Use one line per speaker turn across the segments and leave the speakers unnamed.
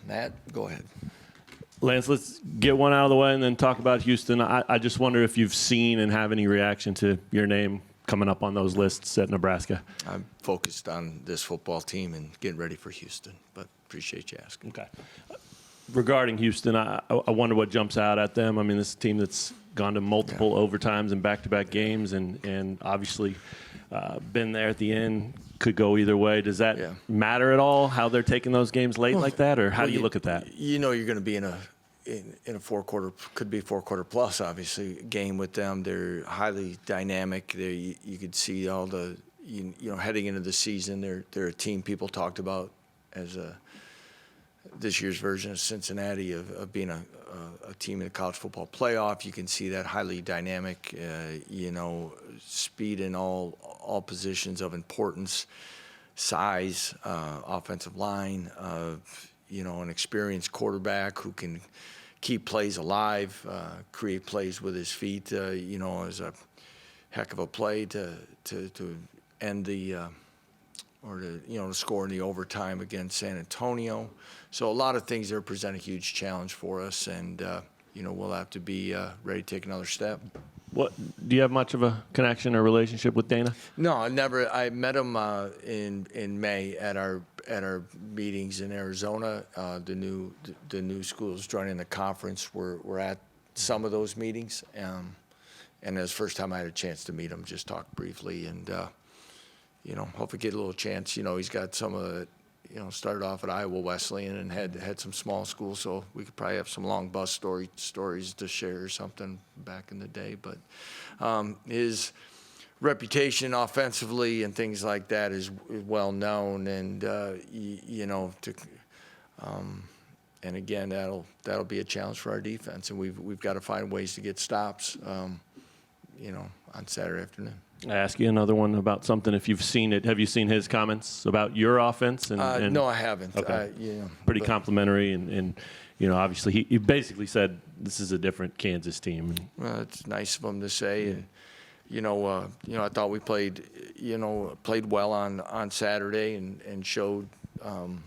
Matt, go ahead.
Lance, let's get one out of the way and then talk about Houston. I just wonder if you've seen and have any reaction to your name coming up on those lists at Nebraska.
I'm focused on this football team and getting ready for Houston, but appreciate you asking.
Okay. Regarding Houston, I wonder what jumps out at them. I mean, this is a team that's gone to multiple overtimes and back-to-back games and obviously been there at the end, could go either way. Does that matter at all, how they're taking those games late like that, or how do you look at that?
You know you're going to be in a four-quarter, could be four-quarter plus, obviously, game with them. They're highly dynamic. You could see all the, heading into the season, they're a team people talked about as this year's version of Cincinnati of being a team in the college football playoff. You can see that highly dynamic, speed in all positions of importance, size, offensive line, an experienced quarterback who can keep plays alive, create plays with his feet, is a heck of a play to end the to score in the overtime against San Antonio. So a lot of things there present a huge challenge for us, and we'll have to be ready to take another step.
What do you have much of a connection or relationship with Dana?
No, I never. I met him in May at our meetings in Arizona. The new schools joining the conference were at some of those meetings, and it was the first time I had a chance to meet him. Just talk briefly, and hopefully get a little chance. He's got some of the. Started off at Iowa Wesleyan and had some small schools, so we could probably have some long bus stories to share or something back in the day. But his reputation offensively and things like that is well known, and and again that'll be a challenge for our defense, and we've got to find ways to get stops, on Saturday afternoon.
I ask you another one about something. If you've seen it, have you seen his comments about your offense? And
no, I haven't.
Okay. Pretty complimentary, and obviously he basically said this is a different Kansas team.
Well, it's nice of him to say, and I thought we played well on Saturday and showed some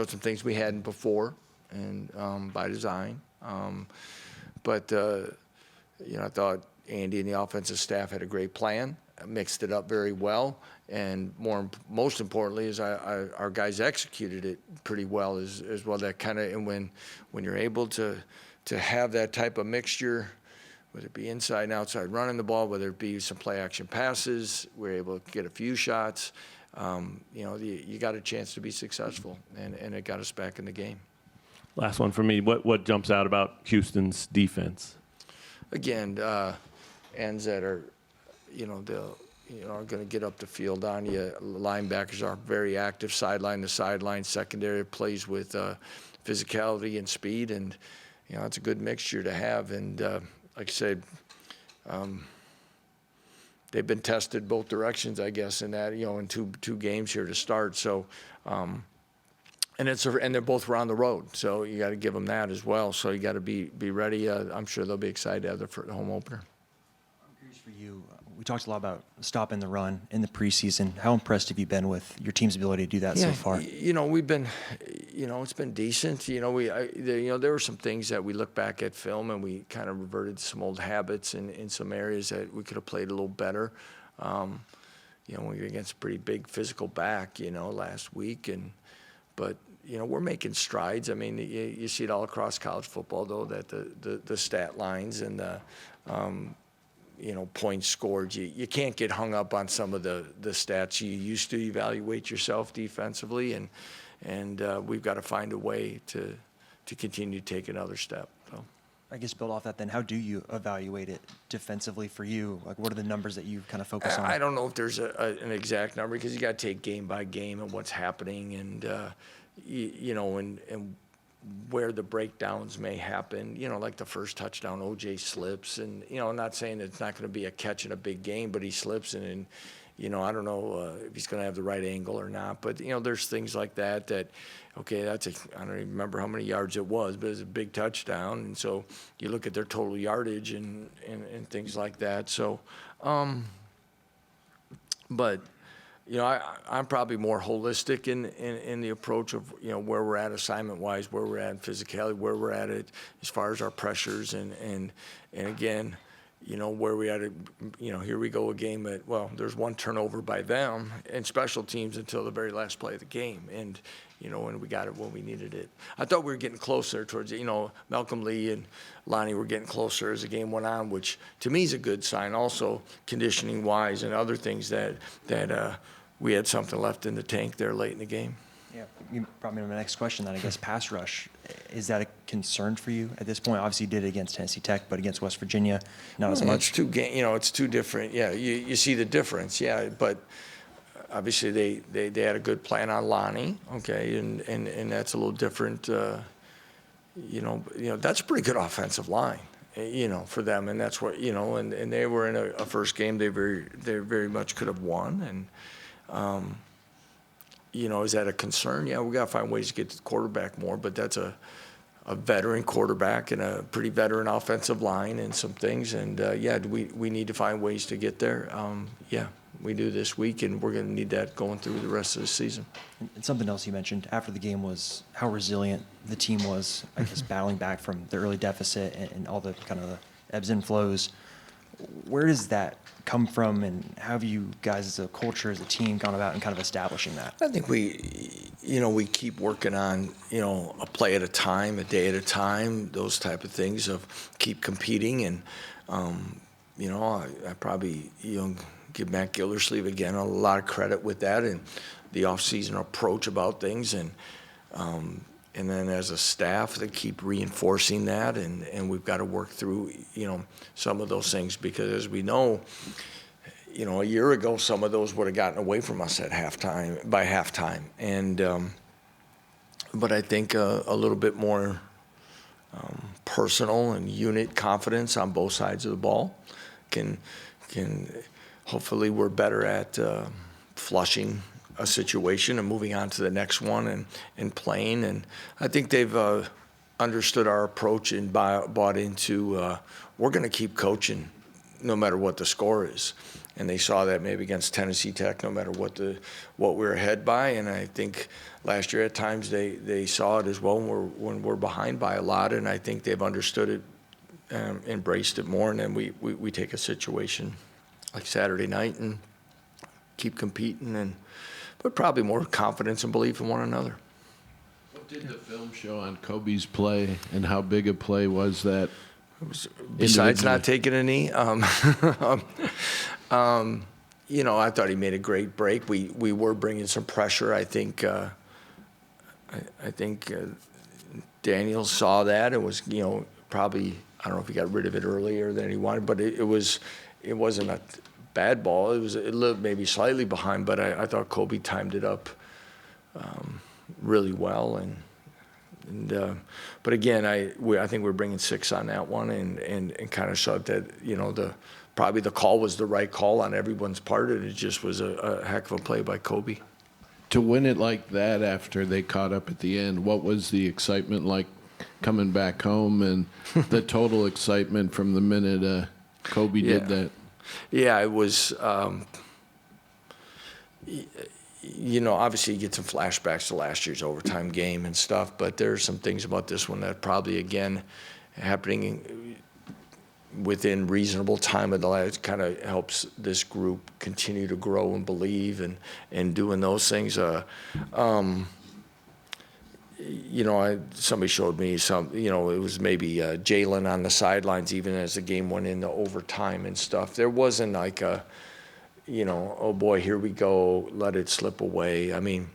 things we hadn't before, and by design. But I thought Andy and the offensive staff had a great plan, mixed it up very well, and most importantly is our guys executed it pretty well as well. That kind of, and when you're able to have that type of mixture, whether it be inside and outside running the ball, whether it be some play action passes, we're able to get a few shots. You got a chance to be successful, and it got us back in the game.
Last one for me. What jumps out about Houston's defense?
Again, ends that are, are going to get up the field on you. Linebackers are very active, sideline to sideline. Secondary plays with physicality and speed, and it's a good mixture to have. And like I said, they've been tested both directions, I guess, in that in two games here to start. So, and they're both around the road, so you got to give them that as well. So you got to be ready. I'm sure they'll be excited to have the home opener.
For you, we talked a lot about stopping the run in the preseason. How impressed have you been with your team's ability to do that so far?
We've been, it's been decent. There were some things that we look back at film and we kind of reverted to some old habits in some areas that we could have played a little better. We were against a pretty big physical back, last week, but we're making strides. I mean, you see it all across college football, though, that the stat lines and the points scored. You can't get hung up on some of the stats. You used to evaluate yourself defensively, and we've got to find a way to continue to take another step. So.
I guess build off that then, how do you evaluate it defensively for you? Like, what are the numbers that you kind of focus on?
I don't know if there's an exact number, because you got to take game by game and what's happening, and and where the breakdowns may happen, like the first touchdown, OJ slips, and, I'm not saying that it's not going to be a catch in a big game, but he slips, and I don't know if he's going to have the right angle or not, but, there's things like that, okay, I don't even remember how many yards it was, but it's a big touchdown, and so you look at their total yardage and things like that, so, but, I'm probably more holistic in the approach of, where we're at assignment-wise, where we're at in physicality, where we're at it as far as our pressures, and again, where we at it, here we go a game at, well, there's one turnover by them and special teams until the very last play of the game, and we got it when we needed it. I thought we were getting closer towards, Malcolm Lee and Lonnie were getting closer as the game went on, which to me is a good sign. Also, conditioning-wise and other things that we had something left in the tank there late in the game.
Yeah, you brought me to my next question then. I guess pass rush, is that a concern for you at this point? Obviously, you did it against Tennessee Tech, but against West Virginia, not as much.
It's two different. Yeah, you see the difference. Yeah, but obviously they had a good plan on Lonnie. Okay, and that's a little different. That's a pretty good offensive line. For them, and that's what and they were in a first game they very much could have won, and is that a concern? Yeah, we got to find ways to get to the quarterback more, but that's a veteran quarterback and a pretty veteran offensive line and some things, and we need to find ways to get there. We do this week, and we're going to need that going through the rest of the season.
And something else you mentioned after the game was how resilient the team was, I guess, battling back from the early deficit and all the kind of the ebbs and flows. Where does that come from, and how have you guys as a culture, as a team, gone about and kind of establishing that?
I think we keep working on, a play at a time, a day at a time, those type of things of keep competing. And, I probably, give Matt Gildersleeve again a lot of credit with that and the off-season approach about things. And then as a staff, they keep reinforcing that, and we've got to work through, some of those things, because as we know, a year ago, some of those would have gotten away from us at by halftime. And, but I think a little bit more personal and unit confidence on both sides of the ball can hopefully we're better at flushing a situation and moving on to the next one and playing. And I think they've understood our approach and bought into we're going to keep coaching no matter what the score is. And they saw that maybe against Tennessee Tech, no matter what we were ahead by. And I think last year at times they saw it as well when we're behind by a lot. And I think they've understood it, embraced it more. And then we take a situation like Saturday night and keep competing, but probably more confidence and belief in one another.
What did the film show on Kobe's play, and how big a play was that?
Besides not taking a knee, I thought he made a great break. We were bringing some pressure. I think Daniel saw that and was probably, I don't know if he got rid of it earlier than he wanted, but it wasn't a bad ball. It was a little, maybe slightly behind, but I thought Kobe timed it up really well. But again, I think we're bringing 6 on that one, and kind of showed that probably the call was the right call on everyone's part, and it just was a heck of a play by Kobe.
To win it like that after they caught up at the end, what was the excitement like coming back home, and the total excitement from the minute Kobe did that?
Yeah, it was, obviously you get some flashbacks to last year's overtime game and stuff, but there's some things about this one that probably, again, happening within reasonable time of the life kind of helps this group continue to grow and believe and doing those things. Somebody showed me it was maybe Jalen on the sidelines even as the game went into overtime and stuff. There wasn't like a, oh boy, here we go, let it slip away. I mean,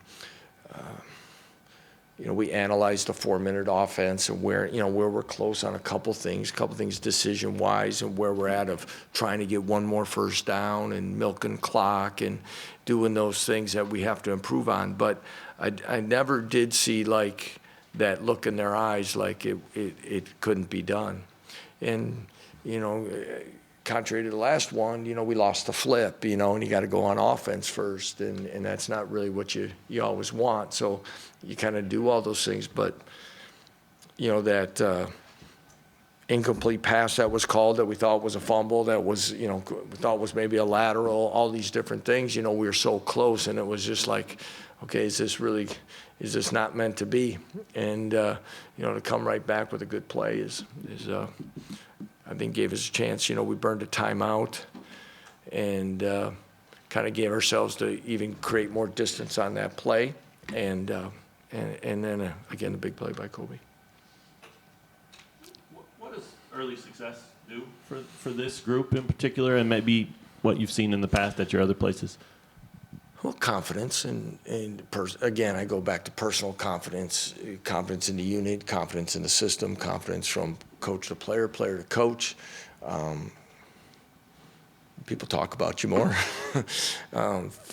we analyzed the 4-minute offense and where we're close on a couple things decision-wise, and where we're at of trying to get one more first down and milking clock and doing those things that we have to improve on. But I never did see like that look in their eyes like it couldn't be done. And, contrary to the last one, we lost the flip, and you got to go on offense first, and that's not really what you always want. So you kind of do all those things, but, that incomplete pass that was called that we thought was a fumble, that was, we thought was maybe a lateral, all these different things, we were so close, and it was just like, okay, is this not meant to be? And, to come right back with a good play is I think gave us a chance. We burned a timeout and kind of gave ourselves to even create more distance on that play. And then, again, a big play by Kobe.
What does early success do for this group in particular, and maybe what you've seen in the past at your other places?
Well, confidence, again, I go back to personal confidence in the unit, confidence in the system, confidence from coach to player, player to coach. People talk about you more.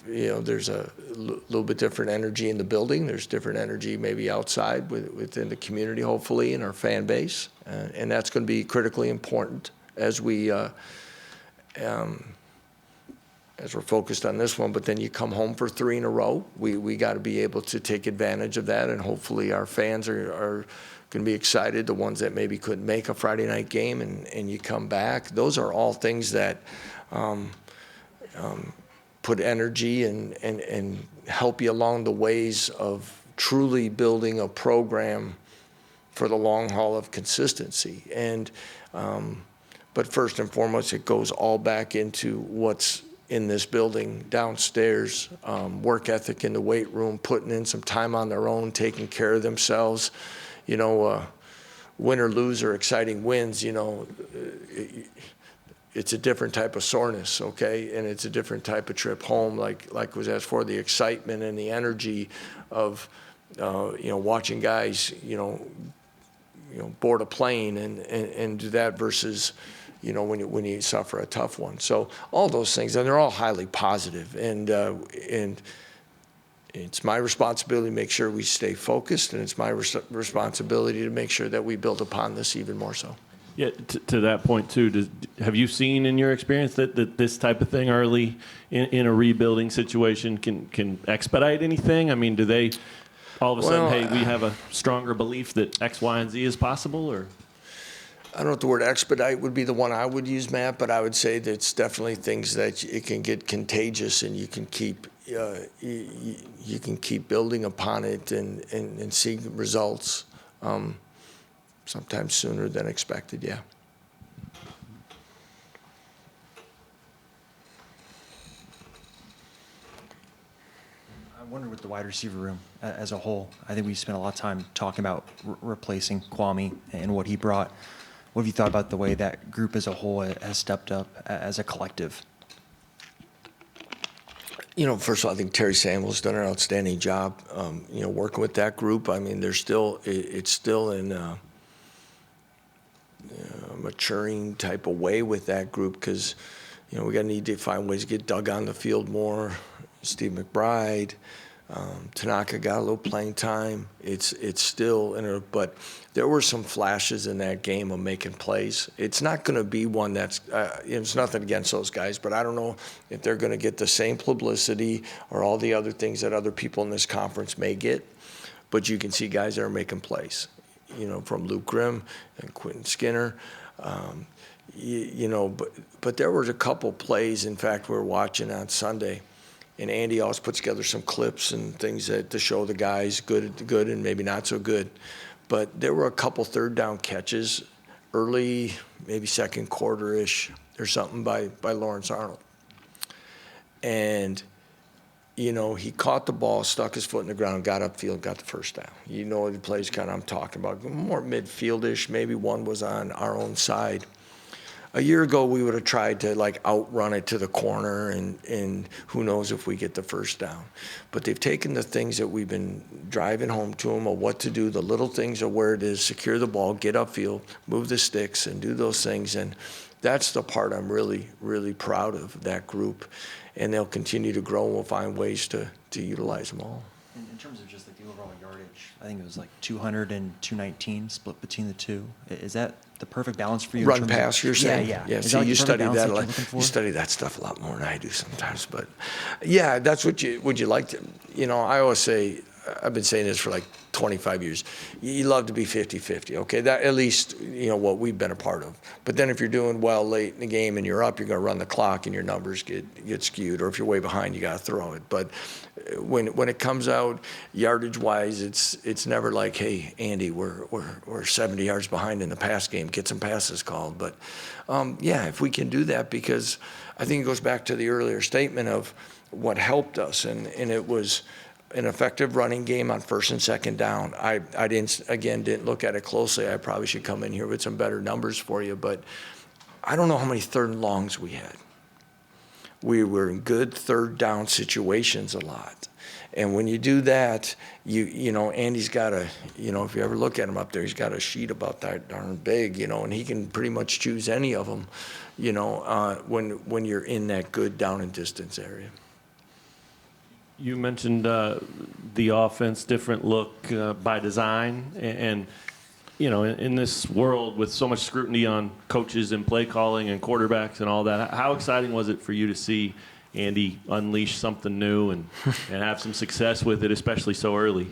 There's a little bit different energy in the building. There's different energy maybe outside within the community, hopefully, and our fan base. And that's going to be critically important as we're focused on this one. But then you come home for 3 in a row. We got to be able to take advantage of that, and hopefully our fans are going to be excited, the ones that maybe couldn't make a Friday night game, and you come back. Those are all things that put energy and help you along the ways of truly building a program for the long haul of consistency. And but first and foremost, it goes all back into what's in this building downstairs, work ethic in the weight room, putting in some time on their own, taking care of themselves. Win or lose or exciting wins, it's a different type of soreness, okay? And it's a different type of trip home, like was asked for, the excitement and the energy of, watching guys, board a plane and do that versus, when you suffer a tough one. So all those things, and they're all highly positive. And it's my responsibility to make sure we stay focused, and it's my responsibility to make sure that we build upon this even more so.
Yeah, to that point too, have you seen in your experience that this type of thing early in a rebuilding situation can expedite anything? I mean, do they all of a sudden, hey, we have a stronger belief that X, Y, and Z is possible, or?
I don't know if the word expedite would be the one I would use, Matt, but I would say that it's definitely things that it can get contagious, and you can keep you can keep building upon it and see results. Sometimes sooner than expected, yeah.
I wonder with the wide receiver room as a whole. I think we spent a lot of time talking about replacing Kwame and what he brought. What have you thought about the way that group as a whole has stepped up as a collective?
First of all, I think Terry Samuel's done an outstanding job, working with that group. I mean, it's still in a maturing type of way with that group because, we're going to need to find ways to get Doug on the field more. Steve McBride, Tanaka got a little playing time. It's still, but there were some flashes in that game of making plays. It's not going to be one that's, it's nothing against those guys, but I don't know if they're going to get the same publicity or all the other things that other people in this conference may get. But you can see guys that are making plays, from Luke Grimm and Quentin Skinner. But there was a couple plays, in fact, we were watching on Sunday, and Andy always puts together some clips and things to show the guys good and maybe not so good. But there were a couple third down catches early, maybe second quarter-ish or something by Lawrence Arnold. And, he caught the ball, stuck his foot in the ground, got upfield, got the first down. The plays kind of I'm talking about, more midfield-ish. Maybe one was on our own side. A year ago, we would have tried to outrun it to the corner, and who knows if we get the first down. But they've taken the things that we've been driving home to them of what to do, the little things of where it is, secure the ball, get upfield, move the sticks, and do those things. And that's the part I'm really, really proud of, that group. And they'll continue to grow, and we'll find ways to utilize them all.
In terms of just the overall yardage, I think it was 200 and 219 split between the two. Is that the perfect balance for you?
Run pass, you're saying?
Yeah.
See, you study that a lot. You study that stuff a lot more than I do sometimes. But yeah, that's would you like to? I always say I've been saying this for like 25 years. You love to be 50-50, okay? That at least, what we've been a part of. But then if you're doing well late in the game and you're up, you're going to run the clock and your numbers get skewed. Or if you're way behind, you got to throw it. But when it comes out yardage-wise, it's never like, hey, Andy, we're 70 yards behind in the pass game. Get some passes called. But yeah, if we can do that, because I think it goes back to the earlier statement of what helped us, and it was an effective running game on first and second down. I didn't look at it closely. I probably should come in here with some better numbers for you, but I don't know how many third and longs we had. We were in good third down situations a lot. And when you do that, Andy's got a, if you ever look at him up there, he's got a sheet about that darn big, and he can pretty much choose any of them, when you're in that good down and distance area.
You mentioned the offense, different look by design, and in this world with so much scrutiny on coaches and play calling and quarterbacks and all that, how exciting was it for you to see Andy unleash something new and have some success with it, especially so early?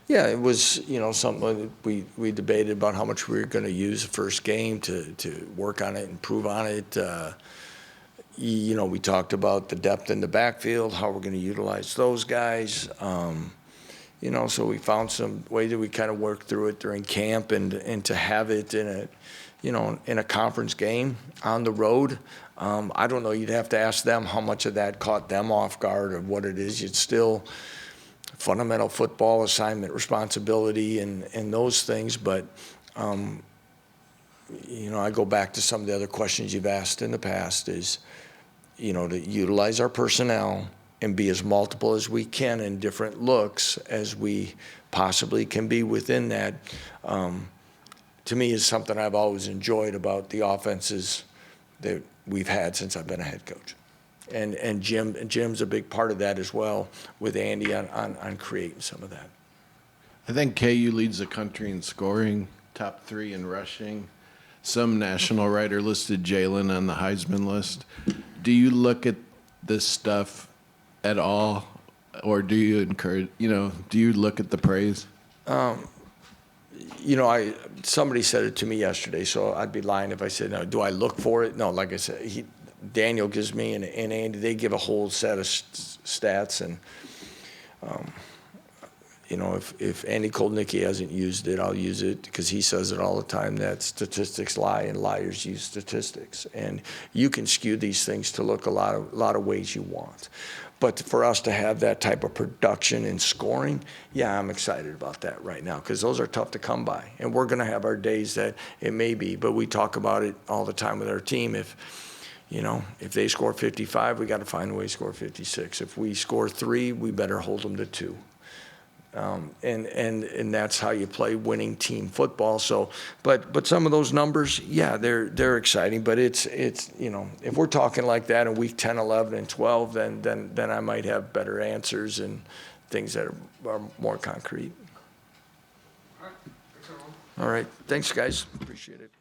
Yeah, it was something we debated about how much we were going to use the first game to work on it, improve on it. We talked about the depth in the backfield, how we're going to utilize those guys. So we found some way that we kind of worked through it during camp, and to have it in a conference game on the road. I don't know. You'd have to ask them how much of that caught them off guard or what it is. It's still fundamental football assignment responsibility and those things, but. I go back to some of the other questions you've asked in the past is, to utilize our personnel and be as multiple as we can in different looks as we possibly can be within that, to me is something I've always enjoyed about the offenses that we've had since I've been a head coach. And Jim's a big part of that as well, with Andy on creating some of that.
I think KU leads the country in scoring, top 3 in rushing. Some national writer listed Jalen on the Heisman list. Do you look at this stuff at all, or do you encourage, do you look at the praise?
Somebody said it to me yesterday, so I'd be lying if I said, no, do I look for it? No, like I said, Daniel gives me and Andy, they give a whole set of stats, and if Andy Koldnicki hasn't used it, I'll use it, because he says it all the time, that statistics lie and liars use statistics. And you can skew these things to look a lot of ways you want. But for us to have that type of production and scoring, yeah, I'm excited about that right now, because those are tough to come by. And we're going to have our days that it may be, but we talk about it all the time with our team. If they score 55, we got to find a way to score 56. If we score 3, we better hold them to 2. And that's how you play winning team football. So, but some of those numbers, yeah, they're exciting. But it's if we're talking like that in week 10, 11, and 12, then I might have better answers and things that are more concrete. All right, thanks, guys. Appreciate it.